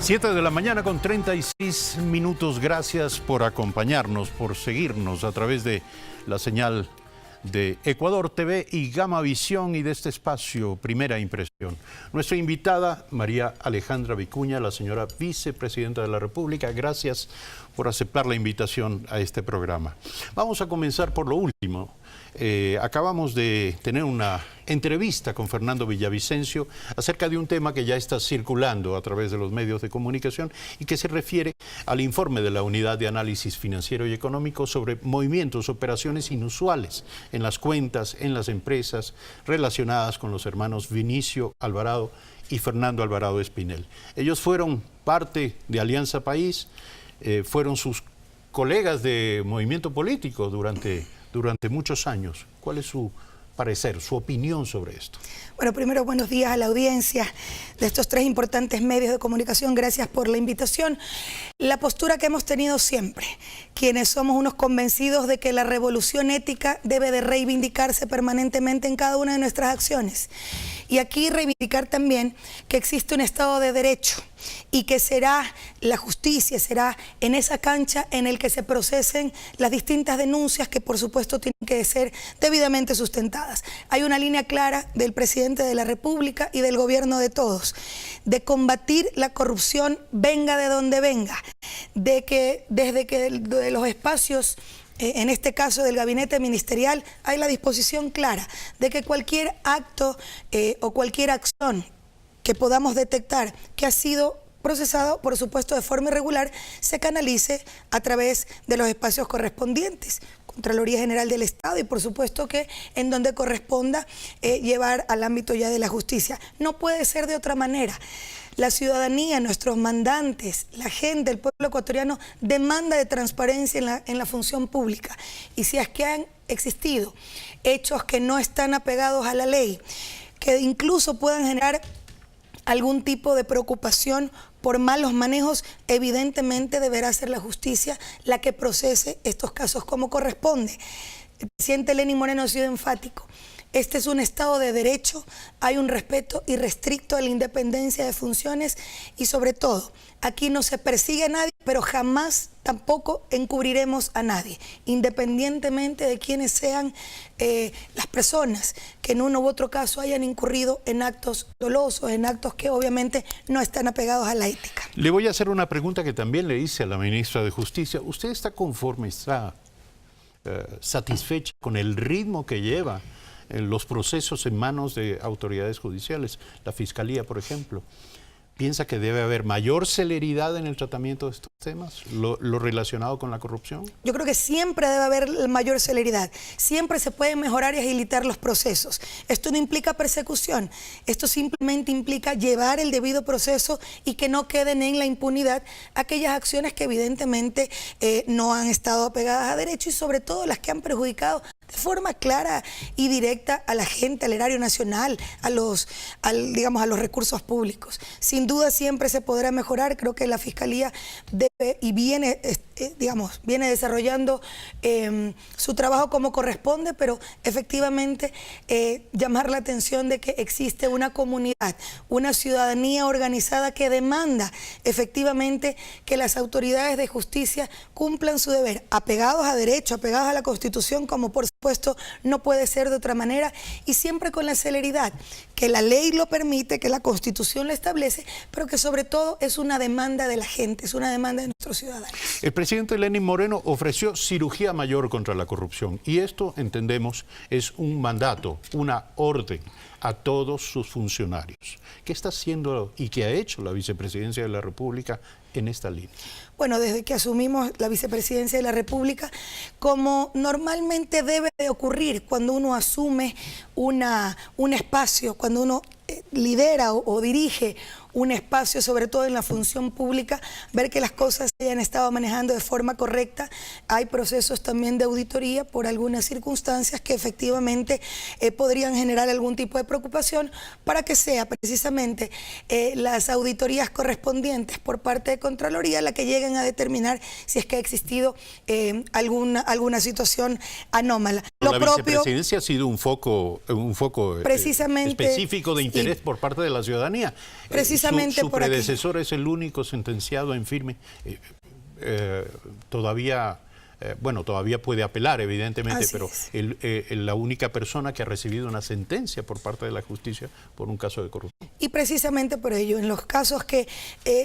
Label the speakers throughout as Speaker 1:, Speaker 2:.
Speaker 1: 7 de la mañana con 36 minutos. Gracias por acompañarnos, por seguirnos a través de la señal de Ecuador TV y Gama Visión y de este espacio Primera Impresión. Nuestra invitada, María Alejandra Vicuña, la señora vicepresidenta de la República. Gracias por aceptar la invitación a este programa. Vamos a comenzar por lo último. Acabamos de tener una entrevista con Fernando Villavicencio acerca de un tema que ya está circulando a través de los medios de comunicación y que se refiere al informe de la Unidad de Análisis Financiero y Económico sobre movimientos, operaciones inusuales en las cuentas, en las empresas relacionadas con los hermanos Vinicio Alvarado y Fernando Alvarado Espinel. Ellos fueron parte de Alianza País, fueron sus colegas de movimiento político durante muchos años. ¿Cuál es su parecer, su opinión sobre esto?
Speaker 2: Bueno, primero, buenos días a la audiencia de estos tres importantes medios de comunicación. Gracias por la invitación. La postura que hemos tenido siempre, quienes somos unos convencidos de que la revolución ética debe de reivindicarse permanentemente en cada una de nuestras acciones. Y aquí reivindicar también que existe un Estado de Derecho y que será la justicia, será en esa cancha en el que se procesen las distintas denuncias que por supuesto tienen que ser debidamente sustentadas. Hay una línea clara del presidente de la República y del gobierno de todos, de combatir la corrupción venga de donde venga, de que desde que de los espacios en este caso del gabinete ministerial, hay la disposición clara de que cualquier acto o cualquier acción que podamos detectar que ha sido procesado, por supuesto, de forma irregular, se canalice a través de los espacios correspondientes. Contraloría General del Estado y por supuesto que en donde corresponda llevar al ámbito ya de la justicia. No puede ser de otra manera. La ciudadanía, nuestros mandantes, la gente, el pueblo ecuatoriano demanda de transparencia en la función pública. Y si es que han existido hechos que no están apegados a la ley, que incluso puedan generar algún tipo de preocupación por malos manejos, evidentemente deberá ser la justicia la que procese estos casos como corresponde. El presidente Lenín Moreno ha sido enfático. Este es un Estado de Derecho, hay un respeto irrestricto a la independencia de funciones y sobre todo, aquí no se persigue a nadie, pero jamás tampoco encubriremos a nadie, independientemente de quiénes sean las personas que en uno u otro caso hayan incurrido en actos dolosos, en actos que obviamente no están apegados a la ética.
Speaker 1: Le voy a hacer una pregunta que también le hice a la ministra de Justicia. ¿Usted está conforme, está satisfecha con el ritmo que lleva los procesos en manos de autoridades judiciales, la Fiscalía, por ejemplo? ¿Piensa que debe haber mayor celeridad en el tratamiento de estos temas, lo relacionado con la corrupción?
Speaker 2: Yo creo que siempre debe haber mayor celeridad. Siempre se pueden mejorar y agilitar los procesos. Esto no implica persecución. Esto simplemente implica llevar el debido proceso y que no queden en la impunidad aquellas acciones que evidentemente no han estado apegadas a derecho y sobre todo las que han perjudicado de forma clara y directa a la gente, al erario nacional, digamos, a los recursos públicos. Sin duda siempre se podrá mejorar. Creo que la Fiscalía debe y viene desarrollando su trabajo como corresponde, pero efectivamente llamar la atención de que existe una comunidad, una ciudadanía organizada que demanda efectivamente que las autoridades de justicia cumplan su deber, apegados a derecho, apegados a la Constitución, como por supuesto no puede ser de otra manera, y siempre con la celeridad que la ley lo permite, que la Constitución lo establece, pero que sobre todo es una demanda de la gente, es una demanda de nuestros ciudadanos.
Speaker 1: El presidente Lenín Moreno ofreció cirugía mayor contra la corrupción y esto, entendemos, es un mandato, una orden a todos sus funcionarios. ¿Qué está haciendo y qué ha hecho la vicepresidencia de la República en esta línea?
Speaker 2: Bueno, desde que asumimos la vicepresidencia de la República, como normalmente debe de ocurrir cuando uno asume un espacio, cuando uno lidera o dirige un espacio, sobre todo en la función pública, ver que las cosas se hayan estado manejando de forma correcta. Hay procesos también de auditoría por algunas circunstancias que efectivamente podrían generar algún tipo de preocupación para que sea precisamente las auditorías correspondientes por parte de Contraloría la que lleguen a determinar si es que ha existido alguna situación anómala.
Speaker 1: La vicepresidencia ha sido un foco
Speaker 2: precisamente
Speaker 1: específico de interés por parte de la ciudadanía.
Speaker 2: precisamente
Speaker 1: su
Speaker 2: por aquí.
Speaker 1: predecesor es el único sentenciado en firme. Todavía... bueno, todavía puede apelar, evidentemente,
Speaker 2: Así
Speaker 1: pero la única persona que ha recibido una sentencia por parte de la justicia por un caso de corrupción.
Speaker 2: Y precisamente por ello, en los casos que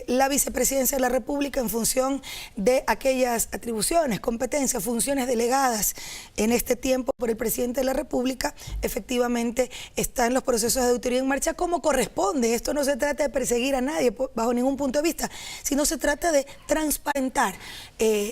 Speaker 2: la vicepresidencia de la República, en función de aquellas atribuciones, competencias, funciones delegadas en este tiempo por el presidente de la República, efectivamente están los procesos de auditoría en marcha como corresponde. Esto no se trata de perseguir a nadie bajo ningún punto de vista, sino se trata de transparentar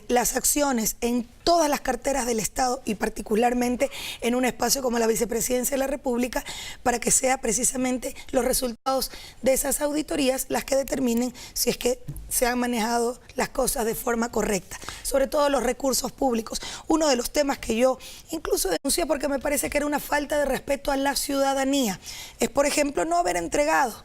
Speaker 2: las acciones en todas las carteras del Estado y particularmente en un espacio como la Vicepresidencia de la República, para que sea precisamente los resultados de esas auditorías las que determinen si es que se han manejado las cosas de forma correcta, sobre todo los recursos públicos. Uno de los temas que yo incluso denuncié porque me parece que era una falta de respeto a la ciudadanía es, por ejemplo, no haber entregado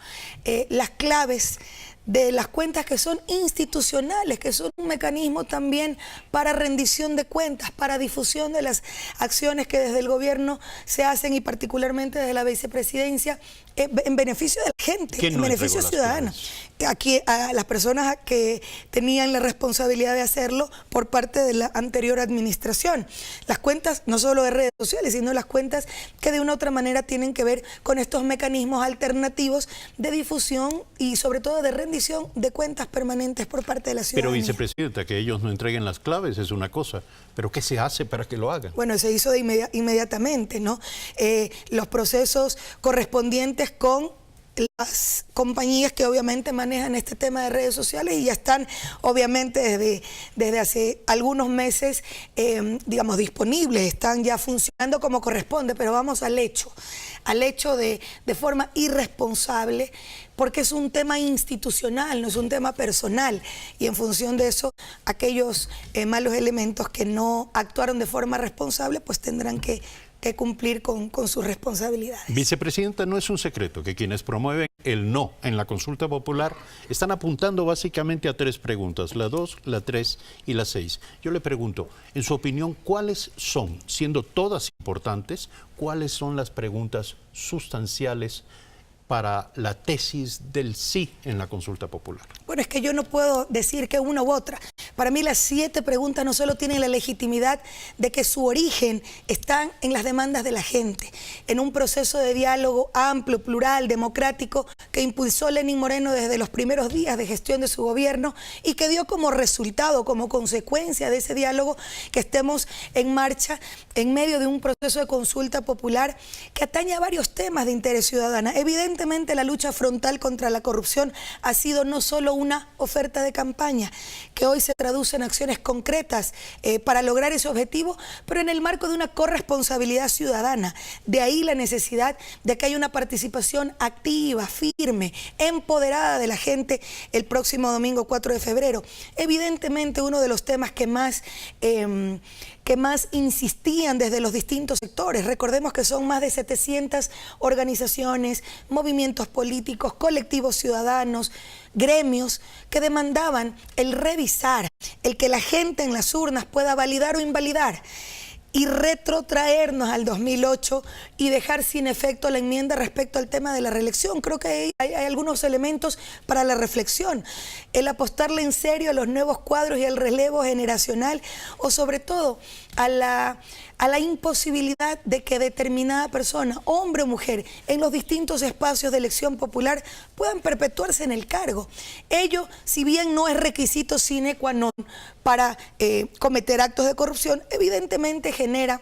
Speaker 2: las claves de las cuentas que son institucionales, que son un mecanismo también para rendición de cuentas, para difusión de las acciones que desde el gobierno se hacen y particularmente desde la vicepresidencia en beneficio de la gente, en beneficio ciudadano. Aquí a las personas que tenían la responsabilidad de hacerlo por parte de la anterior administración. Las cuentas no solo de redes sociales, sino las cuentas que de una u otra manera tienen que ver con estos mecanismos alternativos de difusión y sobre todo de rendición de cuentas permanentes por parte de la ciudadanía.
Speaker 1: Pero, vicepresidenta, que ellos no entreguen las claves es una cosa, pero ¿qué se hace para que lo hagan?
Speaker 2: Bueno, se hizo inmediatamente, ¿no? Los procesos correspondientes con las compañías que obviamente manejan este tema de redes sociales y ya están obviamente desde hace algunos meses, digamos, disponibles, están ya funcionando como corresponde, pero vamos al hecho de forma irresponsable, porque es un tema institucional, no es un tema personal, y en función de eso, aquellos malos elementos que no actuaron de forma responsable, pues tendrán que cumplir con sus responsabilidades.
Speaker 1: Vicepresidenta, no es un secreto que quienes promueven el no en la consulta popular están apuntando básicamente a 3 preguntas, la 2, la 3 y la 6. Yo le pregunto, en su opinión, ¿cuáles son, siendo todas importantes, cuáles son las preguntas sustanciales para la tesis del sí en la consulta popular?
Speaker 2: Bueno, es que yo no puedo decir que una u otra. Para mí las 7 preguntas no solo tienen la legitimidad de que su origen está en las demandas de la gente, en un proceso de diálogo amplio, plural, democrático, que impulsó Lenín Moreno desde los primeros días de gestión de su gobierno y que dio como resultado, como consecuencia de ese diálogo, que estemos en marcha en medio de un proceso de consulta popular que atañe a varios temas de interés ciudadano. Evidentemente la lucha frontal contra la corrupción ha sido no solo una oferta de campaña, que hoy se traduce en acciones concretas para lograr ese objetivo, pero en el marco de una corresponsabilidad ciudadana. De ahí la necesidad de que haya una participación activa, firme, empoderada de la gente el próximo domingo 4 de febrero. Evidentemente uno de los temas que más insistían desde los distintos sectores. Recordemos que son más de 700 organizaciones, movimientos políticos, colectivos ciudadanos, gremios que demandaban el revisar, el que la gente en las urnas pueda validar o invalidar y retrotraernos al 2008 y dejar sin efecto la enmienda respecto al tema de la reelección. Creo que hay algunos elementos para la reflexión. El apostarle en serio a los nuevos cuadros y al relevo generacional, o sobre todo a la imposibilidad de que determinada persona, hombre o mujer, en los distintos espacios de elección popular puedan perpetuarse en el cargo. Ello, si bien no es requisito sine qua non para cometer actos de corrupción, evidentemente genera,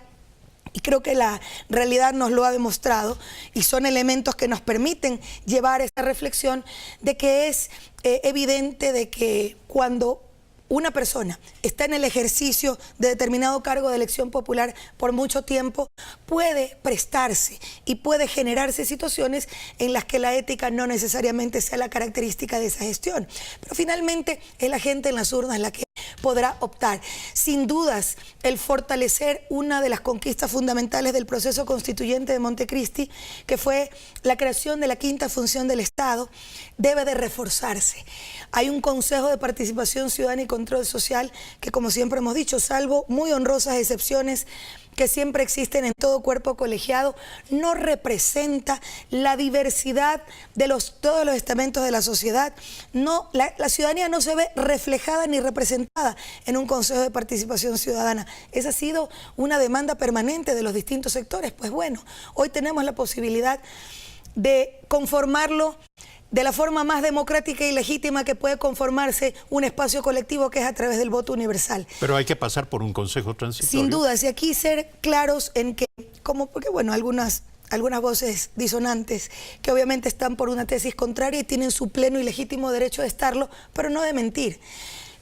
Speaker 2: y creo que la realidad nos lo ha demostrado, y son elementos que nos permiten llevar esta reflexión de que es evidente de que cuando una persona está en el ejercicio de determinado cargo de elección popular por mucho tiempo, puede prestarse y puede generarse situaciones en las que la ética no necesariamente sea la característica de esa gestión. Pero finalmente es la gente en las urnas la que podrá optar. Sin dudas, el fortalecer una de las conquistas fundamentales del proceso constituyente de Montecristi, que fue la creación de la quinta función del Estado, debe de reforzarse. Hay un Consejo de Participación Ciudadana y Control Social que, como siempre hemos dicho, salvo muy honrosas excepciones, que siempre existen en todo cuerpo colegiado, no representa la diversidad de todos los estamentos de la sociedad. No, la ciudadanía no se ve reflejada ni representada en un Consejo de Participación Ciudadana. Esa ha sido una demanda permanente de los distintos sectores. Pues bueno, hoy tenemos la posibilidad de conformarlo de la forma más democrática y legítima que puede conformarse un espacio colectivo, que es a través del voto universal.
Speaker 1: Pero hay que pasar por un consejo transitorio.
Speaker 2: Sin duda, y aquí ser claros en que, porque bueno, algunas voces disonantes que obviamente están por una tesis contraria y tienen su pleno y legítimo derecho de estarlo, pero no de mentir.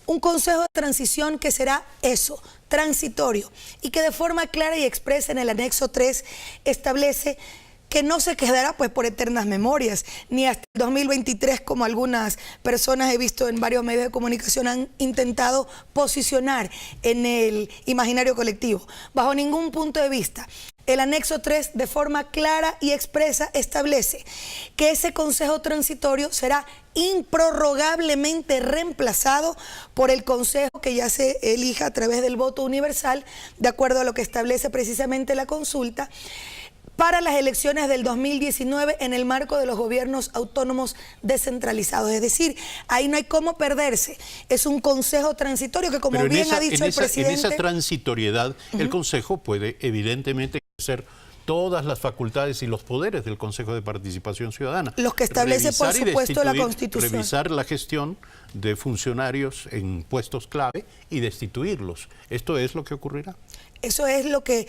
Speaker 2: Un consejo de transición que será eso, transitorio, y que de forma clara y expresa en el anexo 3 establece que no se quedará pues por eternas memorias, ni hasta el 2023, como algunas personas he visto en varios medios de comunicación han intentado posicionar en el imaginario colectivo. Bajo ningún punto de vista. El anexo 3 de forma clara y expresa establece que ese consejo transitorio será improrrogablemente reemplazado por el consejo que ya se elija a través del voto universal, de acuerdo a lo que establece precisamente la consulta, para las elecciones del 2019 en el marco de los gobiernos autónomos descentralizados. Es decir, ahí no hay cómo perderse. Es un consejo transitorio que, como bien ha dicho el presidente...
Speaker 1: En esa transitoriedad, el consejo puede evidentemente ejercer todas las facultades y los poderes del Consejo de Participación Ciudadana.
Speaker 2: Los que establece, por supuesto, la Constitución.
Speaker 1: Revisar la gestión de funcionarios en puestos clave y destituirlos. ¿Esto es lo que ocurrirá?
Speaker 2: Eso es lo que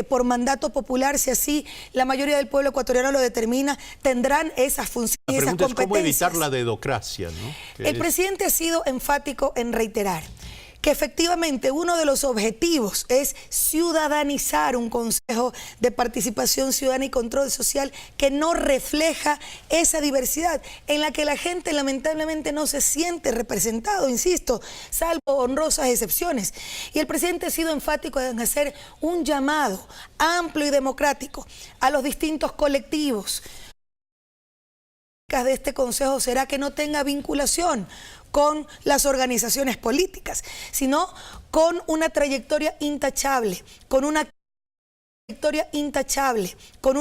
Speaker 2: por mandato popular, si así la mayoría del pueblo ecuatoriano lo determina, tendrán esas funciones y esas competencias.
Speaker 1: La pregunta es cómo evitar la dedocracia, ¿no?
Speaker 2: El presidente ha sido enfático en reiterar que efectivamente uno de los objetivos es ciudadanizar un Consejo de Participación Ciudadana y Control Social que no refleja esa diversidad, en la que la gente lamentablemente no se siente representado, insisto, salvo honrosas excepciones. Y el presidente ha sido enfático en hacer un llamado amplio y democrático a los distintos colectivos de este Consejo será que no tenga vinculación con las organizaciones políticas, sino con una trayectoria intachable, con un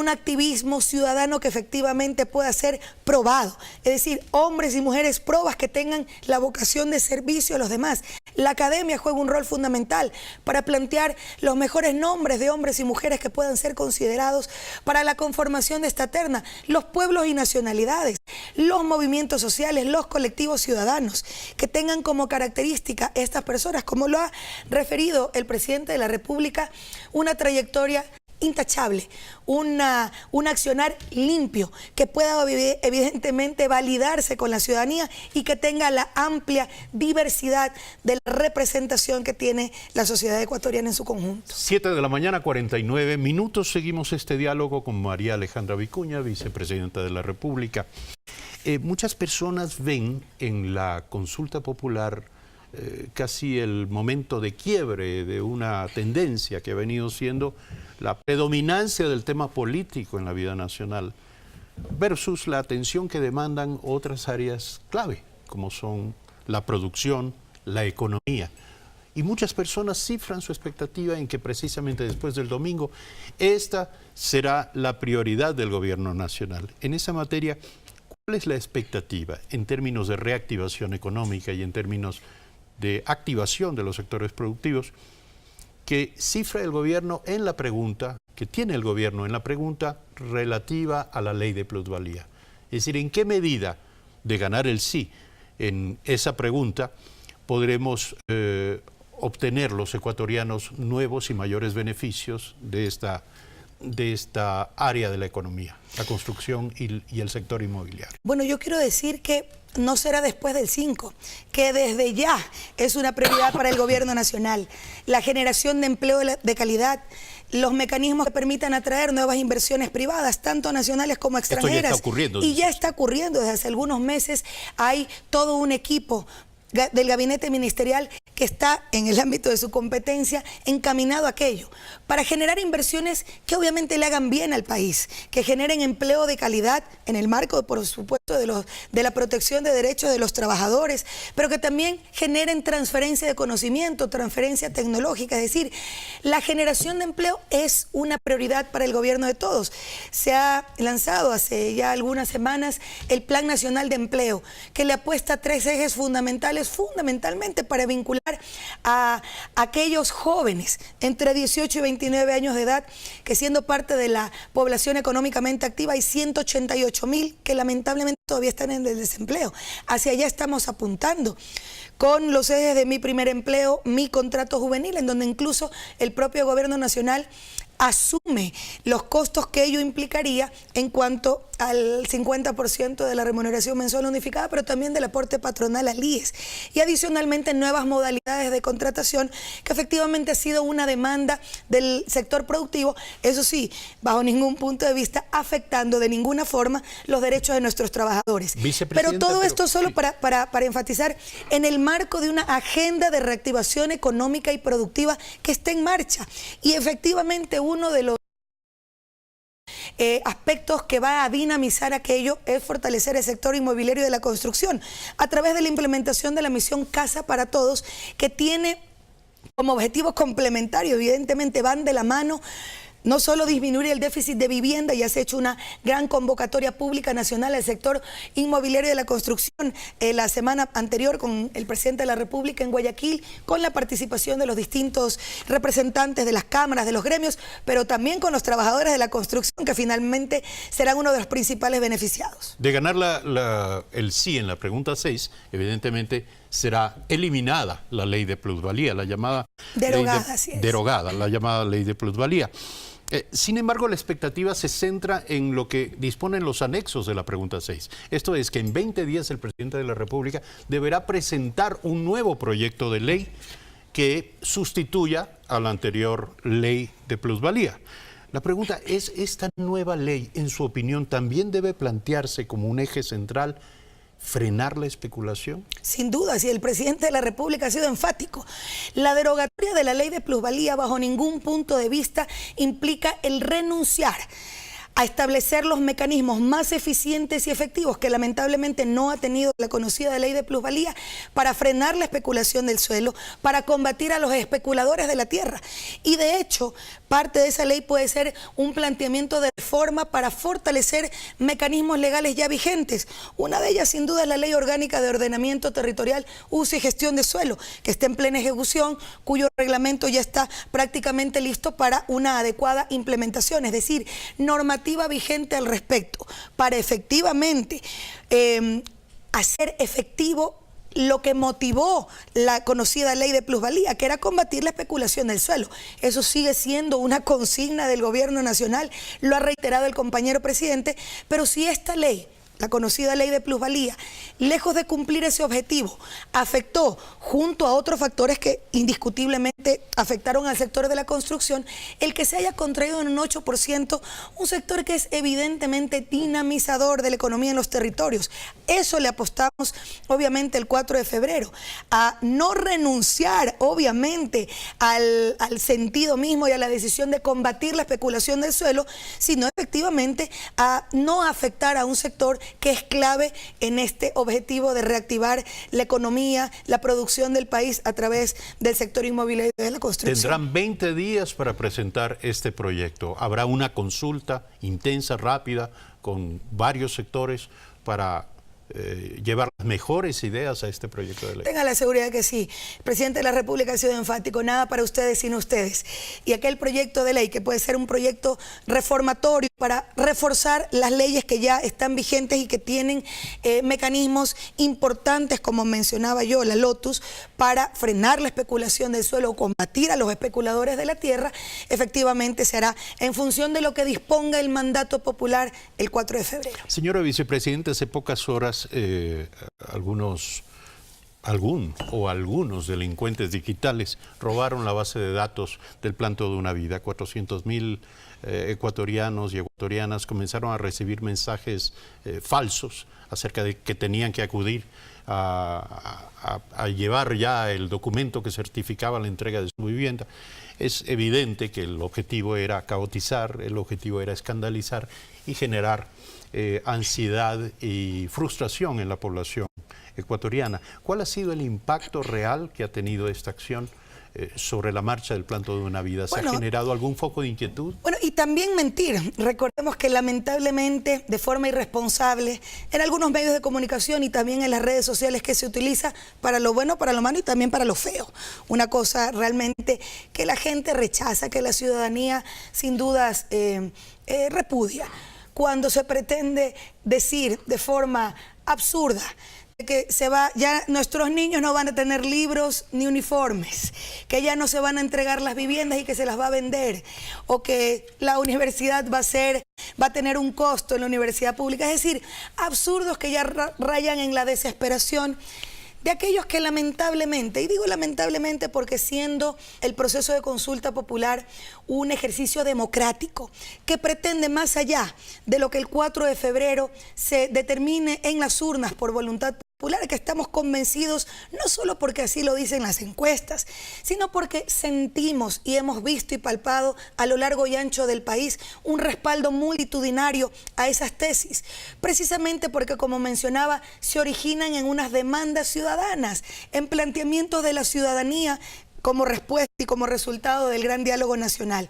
Speaker 2: activismo ciudadano que efectivamente pueda ser probado. Es decir, hombres y mujeres probas que tengan la vocación de servicio a los demás. La academia juega un rol fundamental para plantear los mejores nombres de hombres y mujeres que puedan ser considerados para la conformación de esta terna. Los pueblos y nacionalidades, los movimientos sociales, los colectivos ciudadanos, que tengan como característica estas personas, como lo ha referido el presidente de la República, una trayectoria intachable, un accionar limpio, que pueda evidentemente validarse con la ciudadanía y que tenga la amplia diversidad de la representación que tiene la sociedad ecuatoriana en su conjunto.
Speaker 1: 7 de la mañana, 49 minutos. Seguimos este diálogo con María Alejandra Vicuña, vicepresidenta de la República. Muchas personas ven en la consulta popular casi el momento de quiebre de una tendencia que ha venido siendo la predominancia del tema político en la vida nacional versus la atención que demandan otras áreas clave, como son la producción, la economía. Y muchas personas cifran su expectativa en que precisamente después del domingo esta será la prioridad del gobierno nacional. En esa materia, ¿cuál es la expectativa en términos de reactivación económica y en términos de activación de los sectores productivos que cifra el gobierno en la pregunta, que tiene el gobierno en la pregunta relativa a la ley de plusvalía? Es decir, ¿en qué medida de ganar el sí en esa pregunta podremos obtener los ecuatorianos nuevos y mayores beneficios de esta área de la economía, la construcción y el sector inmobiliario?
Speaker 2: Bueno, yo quiero decir que no será después del 5, que desde ya es una prioridad para el gobierno nacional. La generación de empleo de calidad, los mecanismos que permitan atraer nuevas inversiones privadas, tanto nacionales como extranjeras.
Speaker 1: Esto ya está ocurriendo.
Speaker 2: Y ya está ocurriendo desde hace algunos meses. Hay todo un equipo del gabinete ministerial que está en el ámbito de su competencia encaminado a aquello, para generar inversiones que obviamente le hagan bien al país, que generen empleo de calidad en el marco, por supuesto, de la protección de derechos de los trabajadores, pero que también generen transferencia de conocimiento, transferencia tecnológica. Es decir, la generación de empleo es una prioridad para el gobierno de todos. Se ha lanzado hace ya algunas semanas el Plan Nacional de Empleo, que le apuesta a 3 ejes fundamentales, fundamentalmente para vincular a aquellos jóvenes entre 18 y 29 años de edad, que siendo parte de la población económicamente activa hay 188.000 que lamentablemente todavía están en el desempleo. Hacia allá estamos apuntando con los ejes de Mi Primer Empleo, Mi Contrato Juvenil, en donde incluso el propio gobierno nacional asume los costos que ello implicaría en cuanto al 50% de la remuneración mensual unificada, pero también del aporte patronal al IES. Y adicionalmente nuevas modalidades de contratación, que efectivamente ha sido una demanda del sector productivo, eso sí, bajo ningún punto de vista afectando de ninguna forma los derechos de nuestros trabajadores. Pero todo esto solo para enfatizar en el marco de una agenda de reactivación económica y productiva que está en marcha. Y efectivamente uno de los aspectos que va a dinamizar aquello es fortalecer el sector inmobiliario de la construcción a través de la implementación de la misión Casa para Todos, que tiene como objetivos complementarios, evidentemente van de la mano. No solo disminuir el déficit de vivienda, ya se ha hecho una gran convocatoria pública nacional al sector inmobiliario de la construcción la semana anterior con el presidente de la República en Guayaquil, con la participación de los distintos representantes de las cámaras, de los gremios, pero también con los trabajadores de la construcción, que finalmente serán uno de los principales beneficiados.
Speaker 1: De ganar el sí en la pregunta 6, evidentemente será eliminada la ley de plusvalía, la llamada derogada, la llamada ley de plusvalía. Sin embargo, la expectativa se centra en lo que disponen los anexos de la pregunta 6. Esto es que en 20 días el presidente de la República deberá presentar un nuevo proyecto de ley que sustituya a la anterior ley de plusvalía. La pregunta es, ¿esta nueva ley, en su opinión, también debe plantearse como un eje central frenar la especulación?
Speaker 2: Sin duda, si el presidente de la República ha sido enfático. La derogatoria de la ley de plusvalía bajo ningún punto de vista implica el renunciar a establecer los mecanismos más eficientes y efectivos que lamentablemente no ha tenido la conocida ley de plusvalía para frenar la especulación del suelo, para combatir a los especuladores de la tierra. Y de hecho, parte de esa ley puede ser un planteamiento de reforma para fortalecer mecanismos legales ya vigentes. Una de ellas, sin duda, es la Ley Orgánica de Ordenamiento Territorial, Uso y Gestión de Suelo, que está en plena ejecución, cuyo reglamento ya está prácticamente listo para una adecuada implementación, es decir, normativa vigente al respecto, para efectivamente hacer efectivo lo que motivó la conocida ley de plusvalía, que era combatir la especulación del suelo. Eso sigue siendo una consigna del gobierno nacional, lo ha reiterado el compañero presidente, pero si esta ley, la conocida ley de plusvalía, lejos de cumplir ese objetivo, afectó junto a otros factores que indiscutiblemente afectaron al sector de la construcción, el que se haya contraído en un 8%, un sector que es evidentemente dinamizador de la economía en los territorios. Eso le apostamos obviamente el 4 de febrero, a no renunciar obviamente al sentido mismo y a la decisión de combatir la especulación del suelo, sino efectivamente a no afectar a un sector que es clave en este objetivo de reactivar la economía, la producción del país a través del sector inmobiliario de la construcción.
Speaker 1: Tendrán 20 días para presentar este proyecto. Habrá una consulta intensa, rápida, con varios sectores para llevar las mejores ideas a este proyecto de ley.
Speaker 2: Tenga la seguridad que sí. El presidente de la República ha sido enfático, nada para ustedes sin ustedes. Y aquel proyecto de ley que puede ser un proyecto reformatorio para reforzar las leyes que ya están vigentes y que tienen mecanismos importantes, como mencionaba yo, la Lotus, para frenar la especulación del suelo o combatir a los especuladores de la tierra, efectivamente se hará en función de lo que disponga el mandato popular el 4 de febrero.
Speaker 1: Señora vicepresidenta, hace pocas horas algunos delincuentes digitales robaron la base de datos del Plan Toda una Vida. 400.000 ecuatorianos y ecuatorianas comenzaron a recibir mensajes falsos acerca de que tenían que acudir a llevar ya el documento que certificaba la entrega de su vivienda. Es evidente que el objetivo era caotizar, el objetivo era escandalizar y generar ansiedad y frustración en la población ecuatoriana. ¿Cuál ha sido el impacto real que ha tenido esta acción sobre la marcha del Plan Toda una Vida? ¿Se ha generado algún foco de inquietud?
Speaker 2: Bueno, y también mentir. Recordemos que lamentablemente, de forma irresponsable, en algunos medios de comunicación y también en las redes sociales, que se utiliza para lo bueno, para lo malo y también para lo feo. Una cosa realmente que la gente rechaza, que la ciudadanía sin dudas repudia. Cuando se pretende decir de forma absurda que ya nuestros niños no van a tener libros ni uniformes, que ya no se van a entregar las viviendas y que se las va a vender, o que la universidad va a tener un costo en la universidad pública. Es decir, absurdos que ya rayan en la desesperación de aquellos que lamentablemente, y digo lamentablemente porque siendo el proceso de consulta popular un ejercicio democrático que pretende, más allá de lo que el 4 de febrero se determine en las urnas por voluntad popular, que estamos convencidos, no solo porque así lo dicen las encuestas, sino porque sentimos y hemos visto y palpado a lo largo y ancho del país un respaldo multitudinario a esas tesis, precisamente porque, como mencionaba, se originan en unas demandas ciudadanas, en planteamientos de la ciudadanía como respuesta y como resultado del gran diálogo nacional.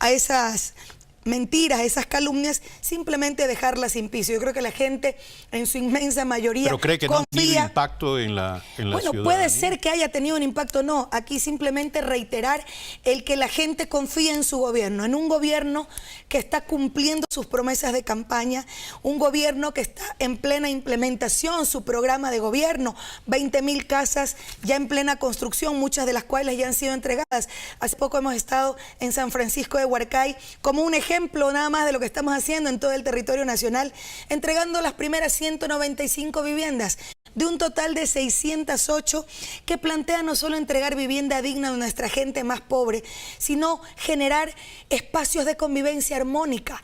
Speaker 2: A esas mentiras, esas calumnias, simplemente dejarlas sin piso. Yo creo que la gente en su inmensa mayoría
Speaker 1: ¿Pero cree que
Speaker 2: confía,
Speaker 1: no ha tenido impacto en la ciudadanía?
Speaker 2: Puede ser que haya tenido un impacto, no. Aquí simplemente reiterar el que la gente confía en su gobierno, en un gobierno que está cumpliendo sus promesas de campaña, un gobierno que está en plena implementación, su programa de gobierno, 20.000 casas ya en plena construcción, muchas de las cuales ya han sido entregadas. Hace poco hemos estado en San Francisco de Huarcay como un ejemplo nada más de lo que estamos haciendo en todo el territorio nacional, entregando las primeras 195 viviendas de un total de 608 que plantea no solo entregar vivienda digna a nuestra gente más pobre, sino generar espacios de convivencia armónica.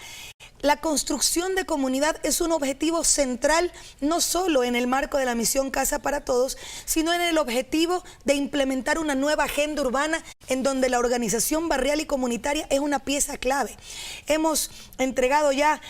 Speaker 2: La construcción de comunidad es un objetivo central, no solo en el marco de la misión Casa para Todos, sino en el objetivo de implementar una nueva agenda urbana en donde la organización barrial y comunitaria es una pieza clave. Hemos entregado ya,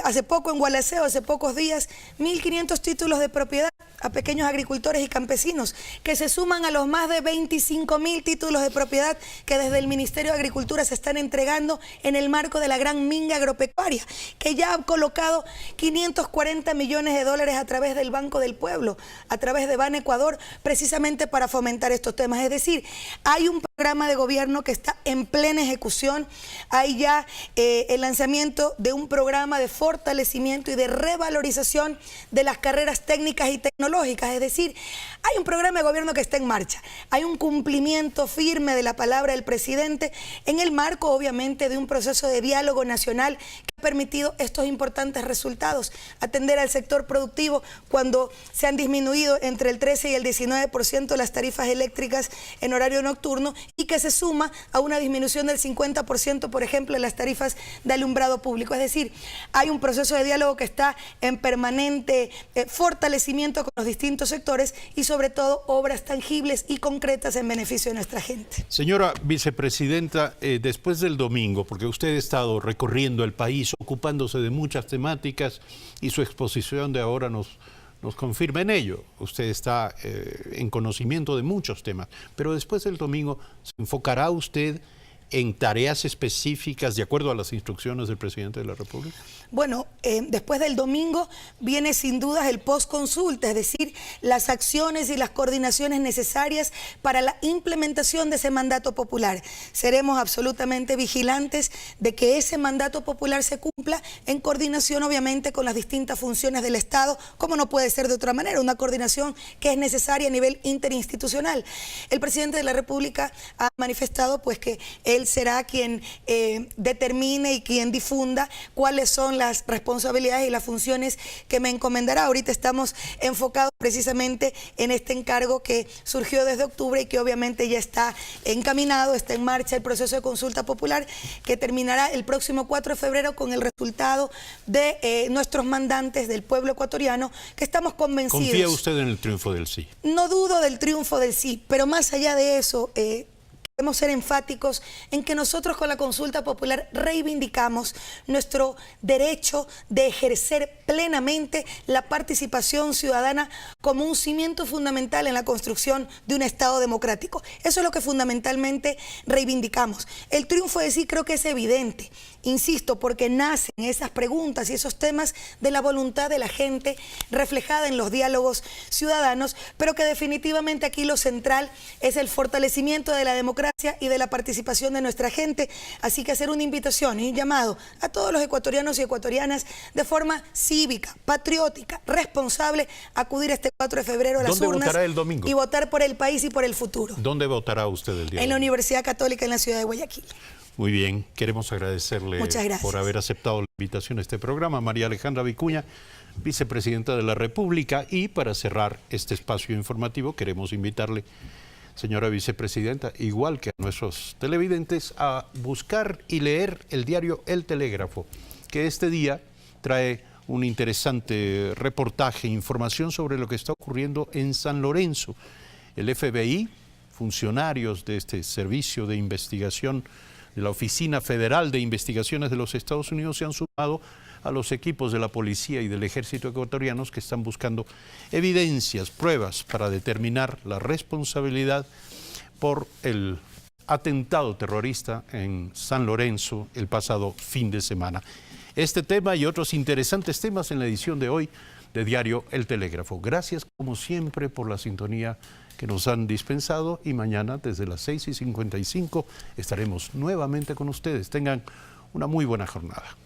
Speaker 2: hace poco en Gualaceo, hace pocos días, 1.500 títulos de propiedad a pequeños agricultores y campesinos, que se suman a los más de 25.000 títulos de propiedad que desde el Ministerio de Agricultura se están entregando en el marco de la gran minga agropecuaria, que ya ha colocado 540 millones de dólares a través del Banco del Pueblo, a través de Ban Ecuador, precisamente para fomentar estos temas. Es decir, hay un programa de gobierno que está en plena ejecución, hay ya el lanzamiento de un programa de fortalecimiento y de revalorización de las carreras técnicas y tecnológicas. Es decir, hay un programa de gobierno que está en marcha, hay un cumplimiento firme de la palabra del presidente en el marco, obviamente, de un proceso de diálogo nacional que ha permitido estos importantes resultados, atender al sector productivo cuando se han disminuido entre el 13 y el 19% las tarifas eléctricas en horario nocturno, y que se suma a una disminución del 50%, por ejemplo, en las tarifas de alumbrado público. Es decir, hay un proceso de diálogo que está en permanente fortalecimiento con los distintos sectores y sobre todo obras tangibles y concretas en beneficio de nuestra gente.
Speaker 1: Señora vicepresidenta, después del domingo, porque usted ha estado recorriendo el país, ocupándose de muchas temáticas y su exposición de ahora nos confirma en ello. Usted está en conocimiento de muchos temas, pero después del domingo, ¿se enfocará usted en tareas específicas de acuerdo a las instrucciones del presidente de la República?
Speaker 2: Bueno, después del domingo viene sin dudas el post-consulta, es decir, las acciones y las coordinaciones necesarias para la implementación de ese mandato popular. Seremos absolutamente vigilantes de que ese mandato popular se cumpla en coordinación, obviamente, con las distintas funciones del Estado, como no puede ser de otra manera, una coordinación que es necesaria a nivel interinstitucional. El presidente de la República ha manifestado pues que él será quien determine y quien difunda cuáles son las responsabilidades y las funciones que me encomendará. Ahorita estamos enfocados precisamente en este encargo que surgió desde octubre y que obviamente ya está encaminado, está en marcha el proceso de consulta popular que terminará el próximo 4 de febrero con el resultado de nuestros mandantes del pueblo ecuatoriano, que estamos convencidos.
Speaker 1: ¿Confía usted en el triunfo del sí?
Speaker 2: No dudo del triunfo del sí, pero más allá de eso, debemos ser enfáticos en que nosotros con la consulta popular reivindicamos nuestro derecho de ejercer plenamente la participación ciudadana como un cimiento fundamental en la construcción de un Estado democrático. Eso es lo que fundamentalmente reivindicamos. El triunfo de sí creo que es evidente, insisto, porque nacen esas preguntas y esos temas de la voluntad de la gente reflejada en los diálogos ciudadanos, pero que definitivamente aquí lo central es el fortalecimiento de la democracia y de la participación de nuestra gente. Así que hacer una invitación y un llamado a todos los ecuatorianos y ecuatorianas de forma cívica, patriótica, responsable, acudir este 4 de febrero a las urnas.
Speaker 1: ¿Dónde votará el domingo?
Speaker 2: Y votar por el país y por el futuro.
Speaker 1: ¿Dónde votará usted el día?
Speaker 2: En la Universidad Católica en la ciudad de Guayaquil.
Speaker 1: Muy bien, queremos agradecerle por haber aceptado la invitación a este programa, María Alejandra Vicuña, vicepresidenta de la República. Y para cerrar este espacio informativo, queremos invitarle, señora vicepresidenta, igual que a nuestros televidentes, a buscar y leer el diario El Telégrafo, que este día trae un interesante reportaje, información sobre lo que está ocurriendo en San Lorenzo. El FBI, funcionarios de este servicio de investigación de la Oficina Federal de Investigaciones de los Estados Unidos, se han sumado a los equipos de la policía y del ejército ecuatorianos que están buscando evidencias, pruebas para determinar la responsabilidad por el atentado terrorista en San Lorenzo el pasado fin de semana. Este tema y otros interesantes temas en la edición de hoy de Diario El Telégrafo. Gracias como siempre por la sintonía que nos han dispensado y mañana desde las 6:55 estaremos nuevamente con ustedes. Tengan una muy buena jornada.